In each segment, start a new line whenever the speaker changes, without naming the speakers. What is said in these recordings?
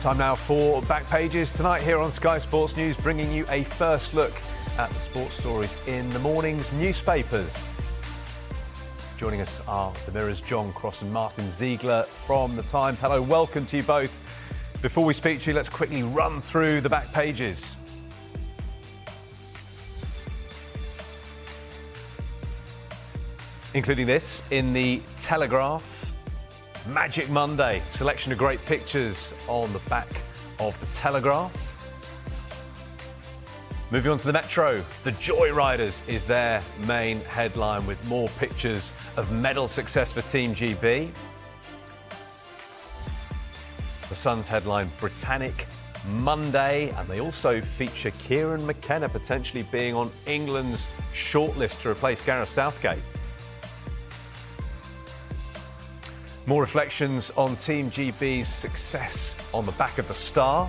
Time now for Back Pages. Tonight here on Sky Sports News, bringing you a first look at the sports stories in the morning's newspapers. Joining us are the Mirror's Cross and Martyn Ziegler from The Times. Hello, welcome to you both. Before we speak to you, let's quickly run through the back pages. Including this in the Telegraph. Magic Monday, selection of great pictures on the back of the Telegraph. Moving on to the Metro, the Joyriders is their main headline with more pictures of medal success for Team GB. The Sun's headline, Britannic Monday, and they also feature Kieran McKenna potentially being on England's shortlist to replace Gareth Southgate. More reflections on Team GB's success on the back of the Star.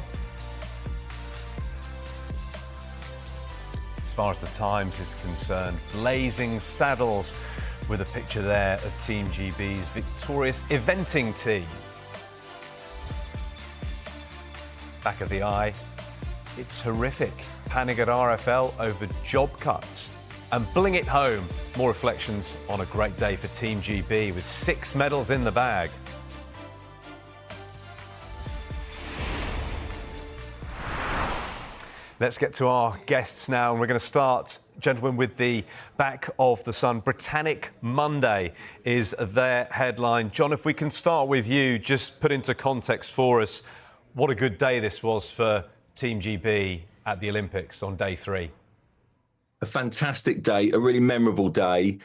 As far as the Times is concerned, blazing saddles with a picture there of Team GB's victorious eventing team. Back of the Eye, it's horrific. Panic at RFL over job cuts. And bling it home, more reflections on a great day for Team GB with 6 medals in the bag. Let's get to our guests now, and we're going to start, gentlemen, with the back of the Sun. Britannic Monday is their headline. John, if we can start with you, just put into context for us what a good day this was for Team GB at the Olympics on day 3.
A fantastic day, a really memorable day.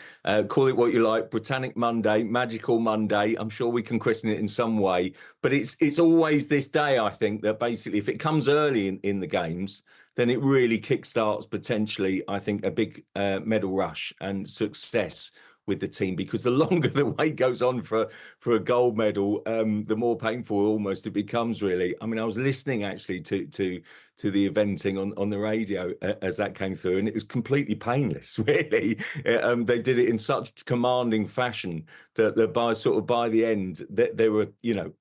Call it what you like, Britannic Monday, Magical Monday. I'm sure we can christen it in some way. But it's always this day, I think, that basically if it comes early in the Games, then it really kickstarts potentially, I think, a big medal rush and success with the team, because the longer the wait goes on for a gold medal, the more painful almost it becomes, really. I mean, I was listening actually to the eventing on the radio as that came through, and it was completely painless, really. They did it in such commanding fashion that by the end they were,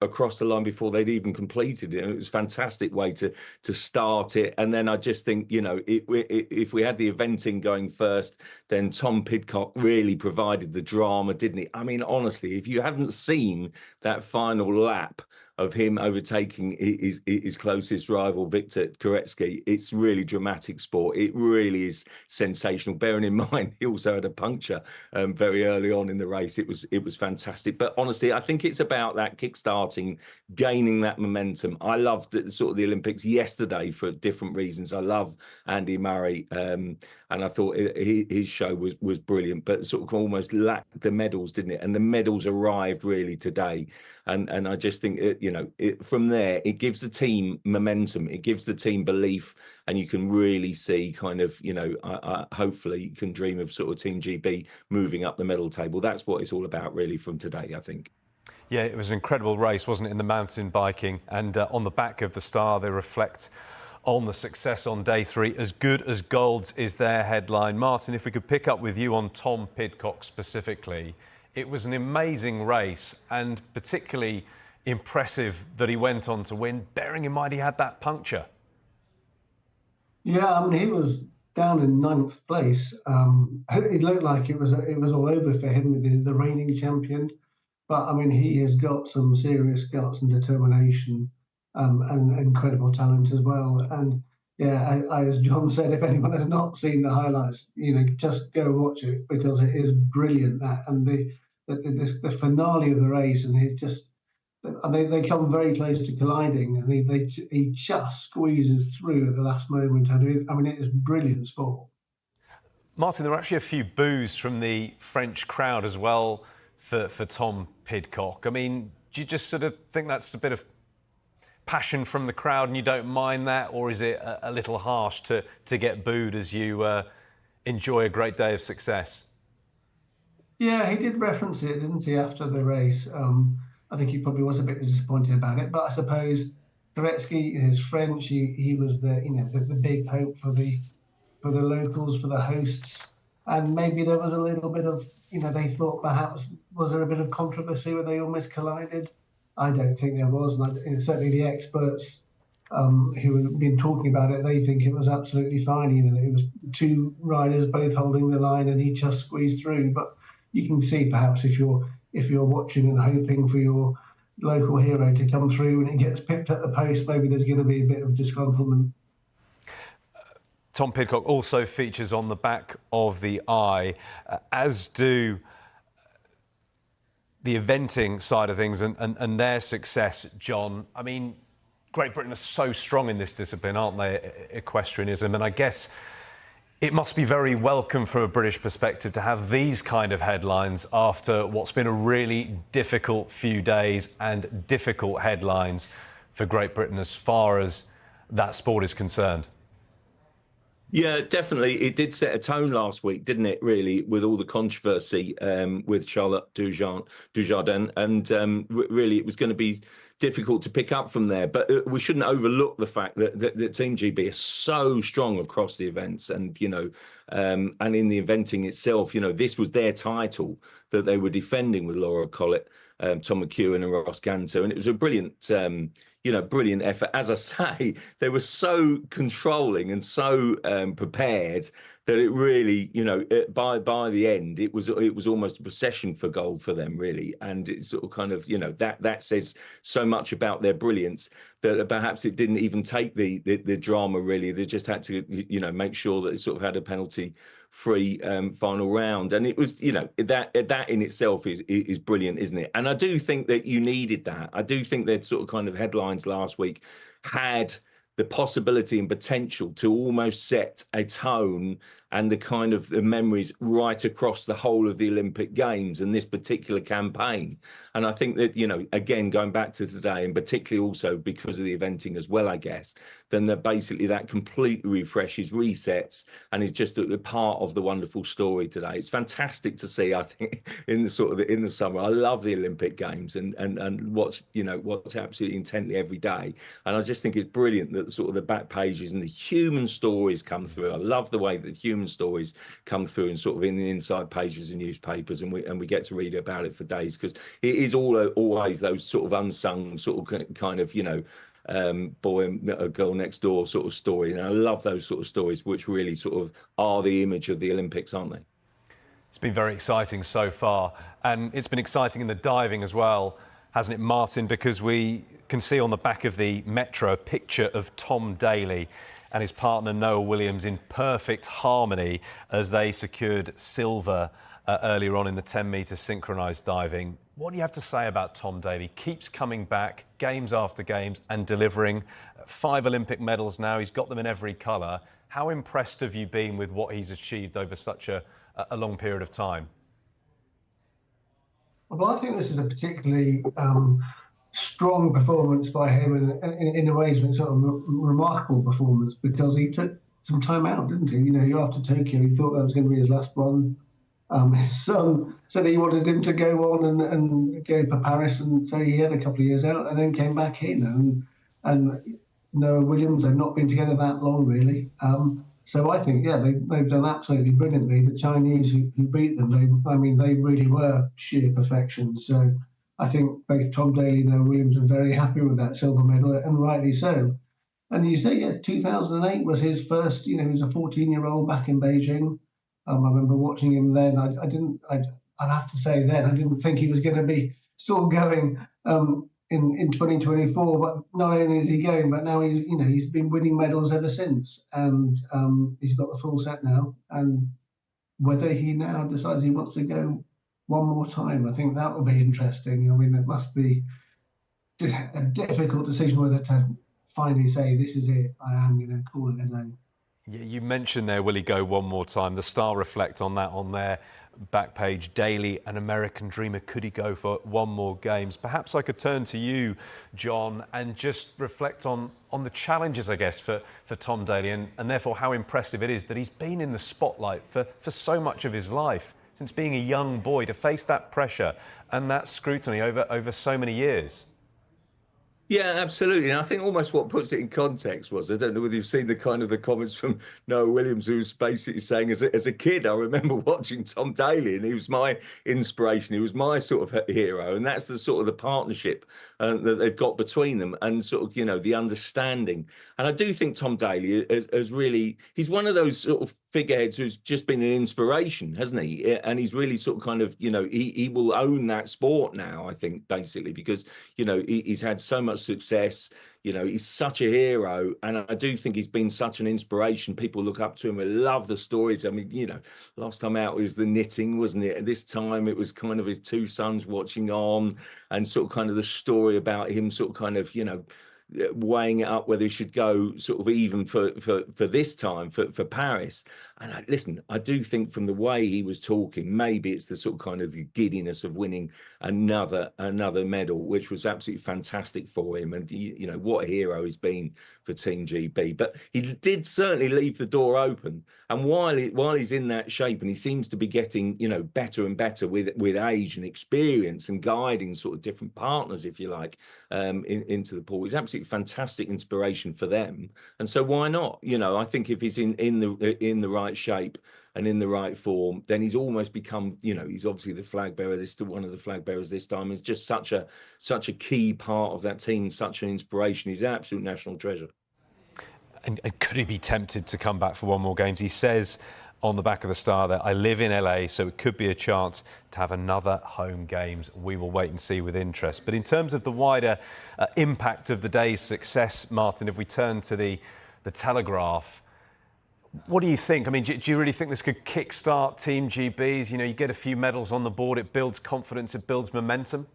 across the line before they'd even completed it. And it was a fantastic way to start it. And then I just think, if we had the eventing going first, then Tom Pitcock really provided the drama, didn't he? I mean, honestly, if you haven't seen that final lap of him overtaking his closest rival, Victor Koretsky, it's really dramatic sport. It really is sensational. Bearing in mind, he also had a puncture very early on in the race. It was fantastic. But honestly, I think it's about that kick-starting, gaining that momentum. I loved the Olympics yesterday for different reasons. I love Andy Murray, and I thought his show was brilliant, but sort of almost lacked the medals, didn't it? And the medals arrived really today. And I just think, from there, it gives the team momentum. It gives the team belief, and you can really see kind of, hopefully you can dream of sort of Team GB moving up the medal table. That's what it's all about, really, from today, I think.
Yeah, it was an incredible race, wasn't it, in the mountain biking? And on the back of the Star, they reflect on the success on day 3. As good as gold's is their headline. Martyn, if we could pick up with you on Tom Pitcock specifically. It was an amazing race, and particularly impressive that he went on to win, bearing in mind he had that puncture.
Yeah, I mean, he was down in 9th place. It looked like it was all over for him, the reigning champion. But I mean, he has got some serious guts and determination, and incredible talent as well. And yeah, as John said, if anyone has not seen the highlights, just go watch it, because it is brilliant. The finale of the race, and it's just, they come very close to colliding, and he just squeezes through at the last moment. I mean, it is brilliant sport.
Martyn, there were actually a few boos from the French crowd as well for Tom Pitcock. I mean, do you just sort of think that's a bit of passion from the crowd and you don't mind that, or is it a little harsh to get booed as you enjoy a great day of success?
Yeah, he did reference it, didn't he, after the race? I think he probably was a bit disappointed about it, but I suppose Koretsky is French. He was the big hope for the locals, for the hosts, and maybe there was a little bit of they thought perhaps was there a bit of controversy where they almost collided. I don't think there was, and certainly the experts who have been talking about it, they think it was absolutely fine. You know, it was two riders both holding the line, and he just squeezed through. But you can see, perhaps, if you're watching and hoping for your local hero to come through and it gets pipped at the post, maybe there's going to be a bit of disgruntlement.
Tom Pitcock also features on the back of the eye, as do the eventing side of things and their success, John. I mean, Great Britain are so strong in this discipline, aren't they, equestrianism? And I guess it must be very welcome from a British perspective to have these kind of headlines after what's been a really difficult few days and difficult headlines for Great Britain as far as that sport is concerned.
Yeah, definitely. It did set a tone last week, didn't it, really, with all the controversy with Charlotte Dujardin. And really, it was going to be difficult to pick up from there. But we shouldn't overlook the fact that Team GB is so strong across the events. And, you know, and in the eventing itself, you know, this was their title that they were defending with Laura Collett, Tom McEwen and Ross Ganto. And it was a brilliant brilliant effort. As I say, they were so controlling and so prepared that it really, you know, by the end, it was almost a procession for gold for them, really. And it's sort of kind of, you know, that says so much about their brilliance that perhaps it didn't even take the drama, really. They just had to, you know, make sure that it sort of had a penalty-free final round. And it was, you know, that in itself is brilliant, isn't it? And I do think that you needed that. I do think that sort of kind of headlines last week had the possibility and potential to almost set a tone and the kind of the memories right across the whole of the Olympic Games and this particular campaign. And I think that, you know, again, going back to today, and particularly also because of the eventing as well, I guess, then that basically that completely refreshes, resets, and is just a part of the wonderful story today. It's fantastic to see, I think, in the summer. I love the Olympic Games and watch absolutely intently every day. And I just think it's brilliant that sort of the back pages and the human stories come through. I love the way that the human stories come through and sort of in the inside pages of newspapers, and we get to read about it for days, because it is always those sort of unsung sort of kind of, you know, boy and girl next door sort of story. And I love those sort of stories, which really sort of are the image of the Olympics, aren't they?
It's been very exciting so far, and it's been exciting in the diving as well, hasn't it, Martyn? Because we can see on the back of the Metro a picture of Tom Daly and his partner Noah Williams in perfect harmony as they secured silver earlier on in the 10-metre synchronised diving. What do you have to say about Tom Daly? Keeps coming back games after games and delivering 5 Olympic medals now. He's got them in every colour. How impressed have you been with what he's achieved over such a long period of time?
Well, I think this is a particularly strong performance by him, and in a way it's been sort of a remarkable performance, because he took some time out, didn't he? You know, after Tokyo, he thought that was going to be his last one. His son said he wanted him to go on and go for Paris, and so he had a couple of years out and then came back in. And Noah Williams, they've not been together that long, really. So I think, yeah, they've done absolutely brilliantly. The Chinese who beat them, they really were sheer perfection. So I think both Tom Daly and Noah Williams are very happy with that silver medal, and rightly so. And you say, yeah, 2008 was his first, you know, he was a 14-year-old back in Beijing. I remember watching him then. I'd have to say then, I didn't think he was going to be still going in 2024. But not only is he going, but now he's been winning medals ever since, and he's got the full set now. And whether he now decides he wants to go one more time, I think that will be interesting. I mean, it must be a difficult decision whether to finally say, this is it, I am going to call it a day.
Yeah, you mentioned there, will he go one more time? The Star reflect on that on their back page. Daly, an American dreamer, could he go for one more games? Perhaps I could turn to you, John, and just reflect on the challenges, I guess, for Tom Daly, and therefore how impressive it is that he's been in the spotlight for so much of his life, since being a young boy, to face that pressure and that scrutiny over so many years.
Yeah, absolutely. And I think almost what puts it in context was, I don't know whether you've seen the comments from Noah Williams, who was basically saying, as a kid, I remember watching Tom Daly, and he was my inspiration. He was my sort of hero. And that's the sort of the partnership that they've got between them, and sort of, the understanding. And I do think Tom Daly has really, he's one of those sort of figureheads who's just been an inspiration, hasn't he? And he's really sort of kind of, he will own that sport now, I think, basically, because, he's had so much success. He's such a hero, and I do think he's been such an inspiration. People look up to him and love the stories. I mean, last time out it was the knitting, wasn't it? And this time it was kind of his two sons watching on, and sort of kind of the story about him sort of kind of, weighing it up whether he should go sort of even for this time for Paris. And I do think from the way he was talking, maybe it's the sort of kind of the giddiness of winning another medal, which was absolutely fantastic for him. And what a hero he's been for Team GB. But he did certainly leave the door open. And while he's in that shape, and he seems to be getting better and better with age and experience, and guiding sort of different partners, if you like, into the pool, he's absolutely fantastic inspiration for them. And so why not? I think if he's in the right shape and in the right form, then he's almost become, he's obviously the flag bearer, one of the flag bearers this time. Is just such a key part of that team, such an inspiration. He's an absolute national treasure.
And could he be tempted to come back for one more games? He says on the back of the Star that I live in LA, so it could be a chance to have another home games. We will wait and see with interest. But in terms of the wider impact of the day's success, Martyn, if we turn to the Telegraph, what do you think? I mean, do you really think this could kickstart Team GB's? You get a few medals on the board, it builds confidence, it builds momentum?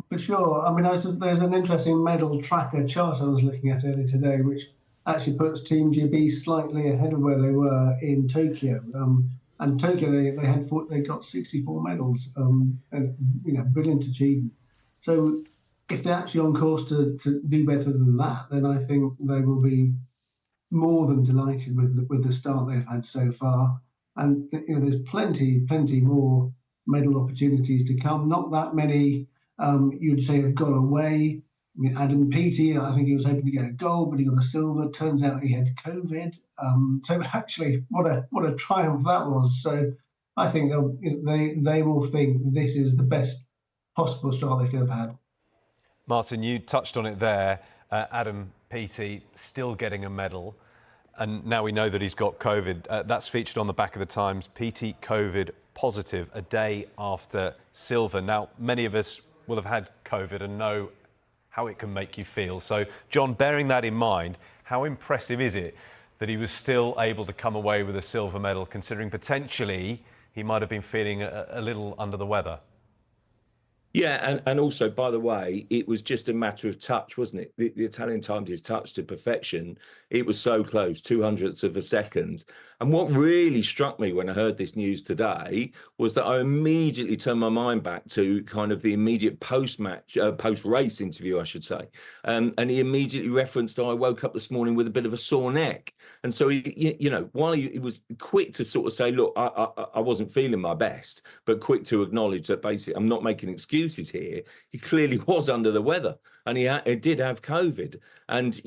For sure. I mean, there's an interesting medal tracker chart I was looking at earlier today, which actually puts Team GB slightly ahead of where they were in Tokyo. And Tokyo, they got 64 medals, and brilliant achievement. So if they're actually on course to do better than that, then I think they will be more than delighted with the start they've had so far. And there's plenty more medal opportunities to come. Not that many you'd say have gone away. I mean, Adam Peat, I think he was hoping to get a gold, but he got a silver. Turns out he had COVID. So actually, what a triumph that was. So I think they will think this is the best possible start they could have had.
Martyn, you touched on it there. Adam Peat still getting a medal, and now we know that he's got COVID. That's featured on the back of the Times. Peat COVID positive a day after silver. Now, many of us will have had COVID and know how it can make you feel. So, John, bearing that in mind, how impressive is it that he was still able to come away with a silver medal, considering potentially he might have been feeling a little under the weather?
Yeah, and also, by the way, it was just a matter of touch, wasn't it? The Italian timed his touch to perfection. It was so close, 200ths of a second. And what really struck me when I heard this news today was that I immediately turned my mind back to kind of the immediate post-race interview, I should say. And he immediately referenced, I woke up this morning with a bit of a sore neck. And so, while he was quick to sort of say, look, I wasn't feeling my best, but quick to acknowledge that basically I'm not making excuses here, he clearly was under the weather. And he did have COVID. And,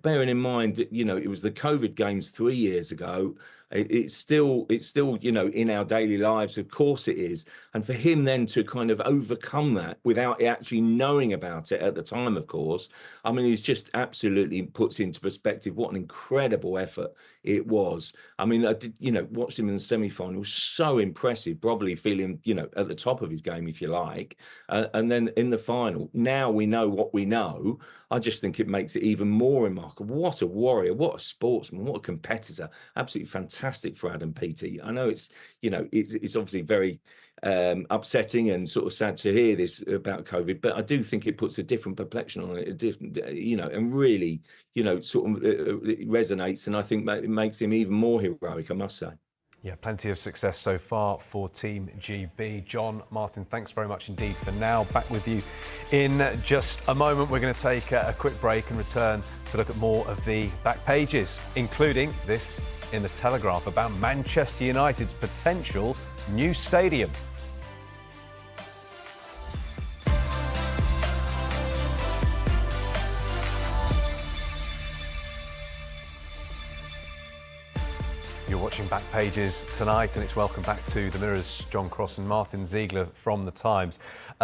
bearing in mind, it was the COVID games 3 years ago. It's still, in our daily lives, of course it is. And for him then to kind of overcome that without actually knowing about it at the time, of course, I mean, he's just absolutely puts into perspective what an incredible effort it was. I mean, I did, watched him in the semi-final. It was so impressive, probably feeling, at the top of his game, if you like. And then in the final, now we know what we know. I just think it makes it even more remarkable. What a warrior, what a sportsman, what a competitor. Absolutely fantastic for Adam Peat. I know it's obviously very upsetting and sort of sad to hear this about COVID, but I do think it puts a different complexion on it, and really, sort of it resonates, and I think it makes him even more heroic, I must say.
Yeah, plenty of success so far for Team GB. John, Martyn, thanks very much indeed for now. Back with you in just a moment. We're going to take a quick break and return to look at more of the back pages, including this in the Telegraph about Manchester United's potential new stadium. back pages tonight, and it's welcome back to the Mirror's John Cross and Martyn Ziegler from the Times.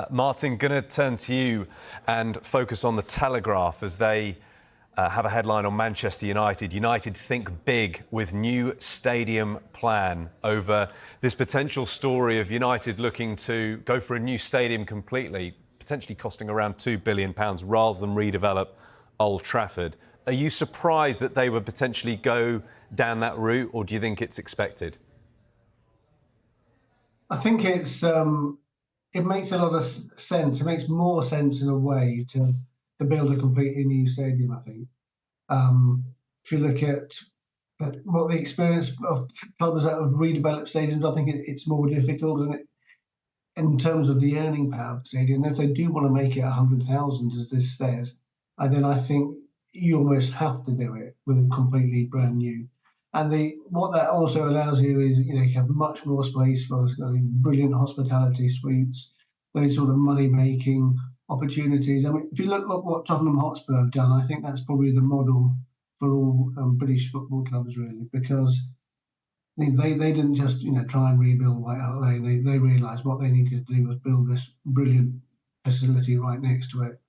Martyn, going to turn to you and focus on the Telegraph as they have a headline on Manchester United. United think big with new stadium plan over this potential story of United looking to go for a new stadium completely, potentially costing around £2 billion rather than redevelop Old Trafford. Are you surprised that they would potentially go down that route, or do you think it's expected?
I think it makes a lot of sense. It makes more sense in a way to build a completely new stadium, I think. If you look at what the experience of clubs that have redeveloped stadiums, I think it's more difficult, and in terms of the earning power of the stadium, if they do want to make it 100,000 as this says, then I think you almost have to do it with a completely brand new. And what that also allows you is, you have much more space for brilliant hospitality suites, those sort of money-making opportunities. I mean, if you look at what Tottenham Hotspur have done, I think that's probably the model for all British football clubs, really, because they didn't just try and rebuild White Hart Lane. They realised what they needed to do was build this brilliant facility right next to it.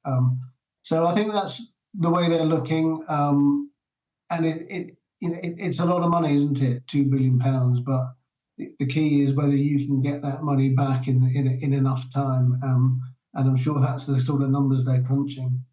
So I think that's the way they're looking, and it's a lot of money, isn't it? £2 billion, but the key is whether you can get that money back in enough time, and I'm sure that's the sort of numbers they're crunching.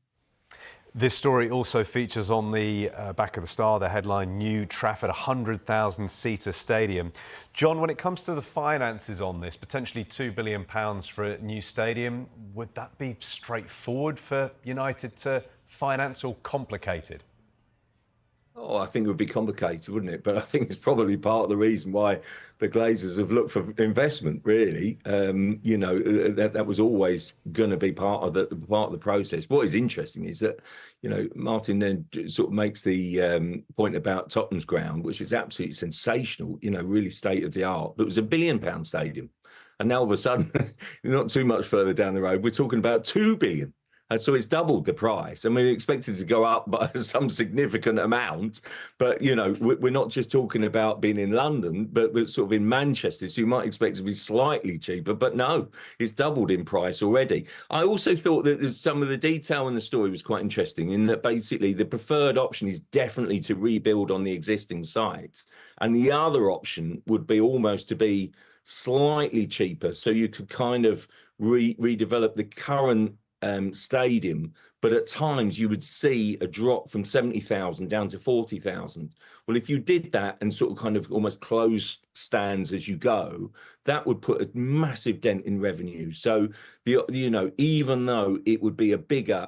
This story also features on the back of the Star, the headline, New Trafford, 100,000-seater stadium. John, when it comes to the finances on this, potentially £2 billion for a new stadium, would that be straightforward for United to finance or complicated?
Oh, I think it would be complicated, wouldn't it? But I think it's probably part of the reason why the Glazers have looked for investment, really. That was always going to be part of the process. What is interesting is that, Martyn then sort of makes the point about Tottenham's ground, which is absolutely sensational, really state of the art. But it was £1 billion stadium. And now all of a sudden, not too much further down the road, we're talking about £2 billion. So it's doubled the price. I mean, we expected it to go up by some significant amount, but, we're not just talking about being in London, but we're sort of in Manchester. So you might expect it to be slightly cheaper, but no, it's doubled in price already. I also thought that some of the detail in the story was quite interesting, in that basically the preferred option is definitely to rebuild on the existing site. And the other option would be almost to be slightly cheaper. So you could kind of redevelop the current stadium, but at times you would see a drop from 70,000 down to 40,000. Well, if you did that and sort of kind of almost close stands as you go, that would put a massive dent in revenue. So even though it would be a bigger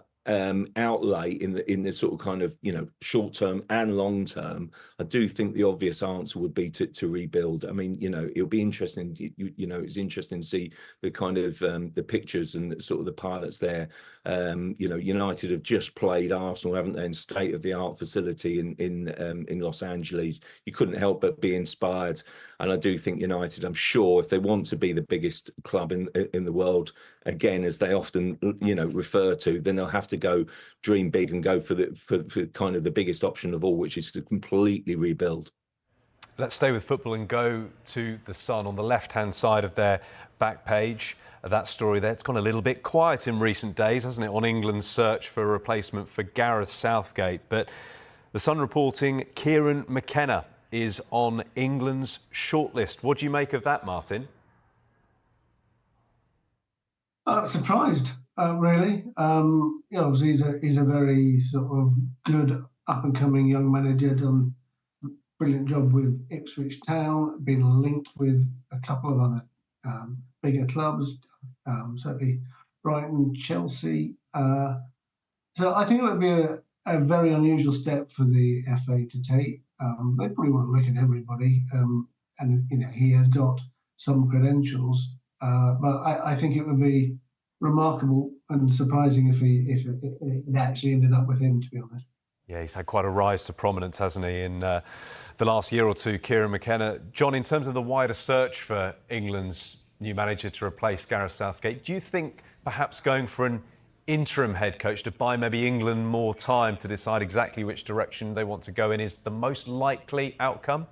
outlay in the sort of kind of short term and long term, I do think the obvious answer would be to rebuild. I mean, it'll be interesting. It's interesting to see the kind of the pictures and sort of the pilots there. United have just played Arsenal, haven't they, in state of the art facility in Los Angeles. You couldn't help but be inspired. And I do think United, I'm sure, if they want to be the biggest club in the world again, as they often refer to, then they'll have to go dream big and go for kind of the biggest option of all, which is to completely rebuild.
Let's stay with football and go to the Sun on the left-hand side of their back page. That story there, it's gone a little bit quiet in recent days, hasn't it, on England's search for a replacement for Gareth Southgate. But the Sun reporting Kieran McKenna is on England's shortlist. What do you make of that, Martyn?
Surprised, really. Obviously he's a very sort of good up-and-coming young manager, done a brilliant job with Ipswich Town, been linked with a couple of other bigger clubs, certainly Brighton, Chelsea. So I think it would be a very unusual step for the FA to take. They probably won't look at everybody, and he has got some credentials, but I think it would be remarkable and surprising if it actually ended up with him, to be honest.
Yeah, he's had quite a rise to prominence, hasn't he, in the last year or two, Kieran McKenna. John, in terms of the wider search for England's new manager to replace Gareth Southgate, do you think perhaps going for an interim head coach to buy maybe England more time to decide exactly which direction they want to go in is the most likely outcome?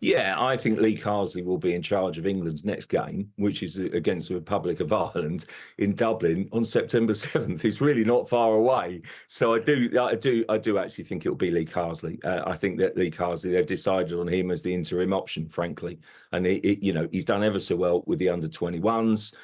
Yeah, I think Lee Carsley will be in charge of England's next game, which is against the Republic of Ireland in Dublin on September 7th. It's really not far away. So I do actually think it will be Lee Carsley. I think that Lee Carsley, they've decided on him as the interim option, frankly. And he's done ever so well with the under-21s.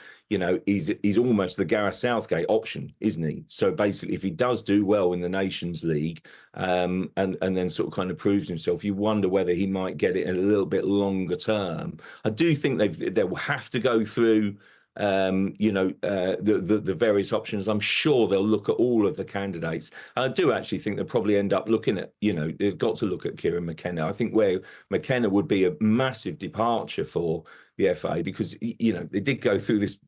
He's almost the Gareth Southgate option, isn't he? So basically, if he does do well in the Nations League, and then sort of kind of proves himself, you wonder whether he might get it in a little bit longer term. I do think they will have to go through the various options. I'm sure they'll look at all of the candidates. I do actually think they'll probably end up looking at, they've got to look at Kieran McKenna. I think where McKenna would be a massive departure for the FA, because they did go through this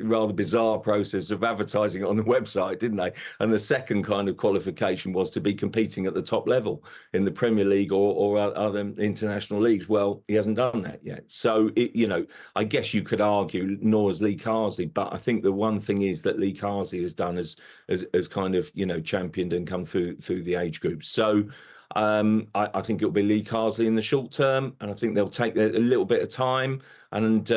rather bizarre process of advertising it on the website, didn't they? And the second kind of qualification was to be competing at the top level in the Premier League or other international leagues. Well, he hasn't done that yet. So I guess you could argue nor has Lee Carsley, but I think the one thing is that Lee Carsley has done as kind of championed and come through the age groups. So I think it'll be Lee Carsley in the short term, and I think they'll take a little bit of time and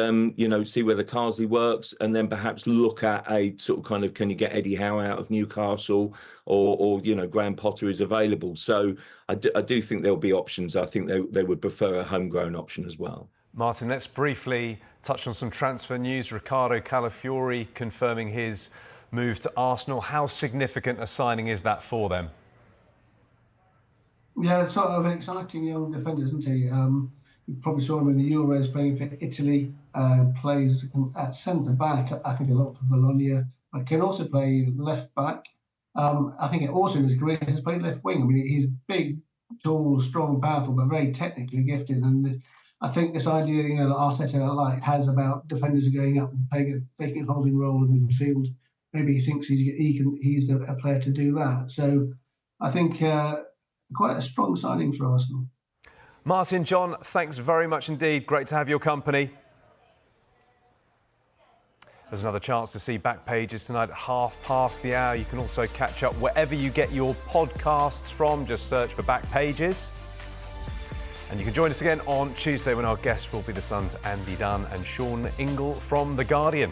see whether Carsley works, and then perhaps look at a sort of kind of, can you get Eddie Howe out of Newcastle, or Graham Potter is available. So I do think there'll be options. I think they would prefer a homegrown option as well.
Martyn, let's briefly touch on some transfer news. Riccardo Calafiori confirming his move to Arsenal. How significant a signing is that for them?
Yeah, sort of an exciting young defender, isn't he? You probably saw him in the Euros playing for Italy, plays at centre-back, I think a lot for Bologna, but can also play left-back. I think also in his career has played left wing. I mean, he's big, tall, strong, powerful, but very technically gifted. And I think this idea, that Arteta has about defenders going up and taking a holding role in midfield, maybe he thinks he's a player to do that. So I think quite a strong signing for Arsenal.
Martyn, John, thanks very much indeed. Great to have your company. There's another chance to see Back Pages tonight at 1:30. You can also catch up wherever you get your podcasts from. Just search for Back Pages. And you can join us again on Tuesday when our guests will be The Sun's Andy Dunn and Sean Ingle from The Guardian.